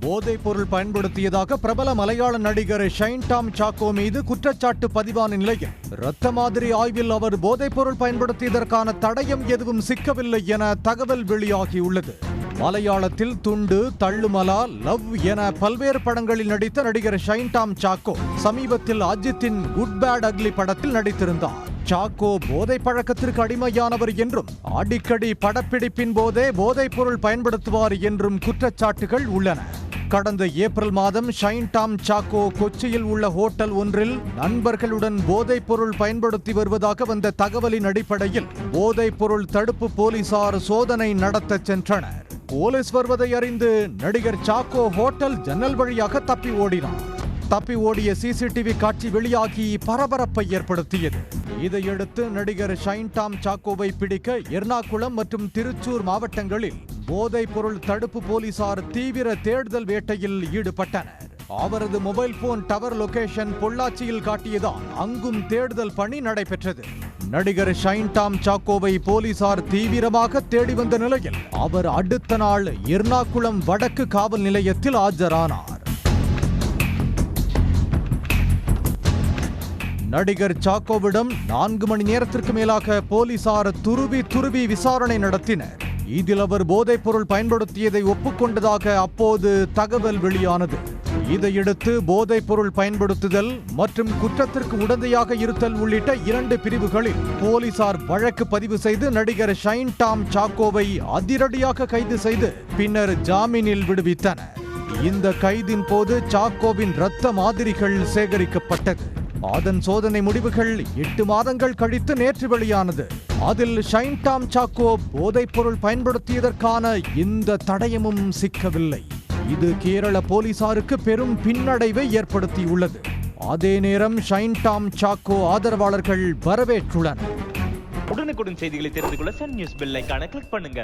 போதைப் பொருள் பயன்படுத்தியதாக பிரபல மலையாள நடிகர் ஷைன் டாம் சாக்கோ மீது குற்றச்சாட்டு பதிவான நிலையில் இரத்த மாதிரி ஆய்வில் அவர் போதைப் பொருள் பயன்படுத்தியதற்கான தடயம் எதுவும் சிக்கவில்லை என தகவல் வெளியாகியுள்ளது. மலையாளத்தில் துண்டு, தள்ளுமலா, லவ் என பல்வேறு படங்களில் நடித்த நடிகர் ஷைன் டாம் சாக்கோ சமீபத்தில் அஜித்தின் குட் பேட் அக்லி படத்தில் நடித்திருந்தார். சாக்கோ போதை பழக்கத்திற்கு அடிமையானவர் என்றும் அடிக்கடி படப்பிடிப்பின் போதே போதைப் பொருள் பயன்படுத்துவார் என்றும் குற்றச்சாட்டுகள் உள்ளன. கடந்த ஏப்ரல் மாதம் ஷைன் டாம் சாக்கோ கொச்சியில் உள்ள ஹோட்டல் ஒன்றில் நண்பர்களுடன் போதைப் பொருள் பயன்படுத்தி வருவதாக வந்த தகவலின் அடிப்படையில் போதைப் பொருள் தடுப்பு போலீசார் சோதனை நடத்த சென்றனர். போலீஸ் வருவதை அறிந்து நடிகர் சாக்கோ ஹோட்டல் ஜன்னல் வழியாக தப்பி ஓடினார். தப்பி ஓடிய சிசிடிவி காட்சி வெளியாகி பரபரப்பை ஏற்படுத்தியது. இதையடுத்து நடிகர் ஷைன் டாம் சாக்கோவை பிடிக்க எர்ணாகுளம் மற்றும் திருச்சூர் மாவட்டங்களில் போதைப் பொருள் தடுப்பு போலீசார் தீவிர தேடுதல் வேட்டையில் ஈடுபட்டனர். அவரது மொபைல் போன் டவர் லொகேஷன் பொள்ளாச்சியில் காட்டியதால் அங்கும் தேடுதல் பணி நடைபெற்றது. நடிகர் ஷைன் டாம் சாக்கோவை போலீசார் தீவிரமாக தேடி வந்த நிலையில் அவர் அடுத்த நாள் எர்ணாகுளம் வடக்கு காவல் நிலையத்தில் ஆஜரானார். நடிகர் சாக்கோவிடம் 4 மணி நேரத்திற்கு மேலாக போலீசார் துருவி விசாரணை நடத்தினர். இதில் அவர் போதைப் பொருள் பயன்படுத்தியதை ஒப்புக்கொண்டதாக அப்போது தகவல் வெளியானது. இதையடுத்து போதைப் பொருள் பயன்படுத்துதல் மற்றும் குற்றத்திற்கு உடந்தையாக இருத்தல் உள்ளிட்ட 2 பிரிவுகளில் போலீசார் வழக்கு பதிவு செய்து நடிகர் ஷைன் டாம் சாக்கோவை அதிரடியாக கைது செய்து பின்னர் ஜாமீனில் விடுவித்தனர். இந்த கைதின் போது சாக்கோவின் இரத்த மாதிரிகள் சேகரிக்கப்பட்டது. அதன் சோதனை முடிவுகள் 8 மாதங்கள் கழித்து நேற்று வெளியானது. அதில் ஷைன் டாம் சாக்கோ போதைப் பொருள் பயன்படுத்தியதற்கான இந்த தடயமும் சிக்கவில்லை. இது கேரள போலீசாருக்கு பெரும் பின்னடைவை ஏற்படுத்தியுள்ளது. அதே நேரம் ஷைன் டாம் சாக்கோ ஆதரவாளர்கள் வரவேற்றுள்ளனர். உடனுக்குடன் செய்திகளை தெரிந்து கொள்ள சன் நியூஸ் பெல் ஐகானை கிளிக் பண்ணுங்க.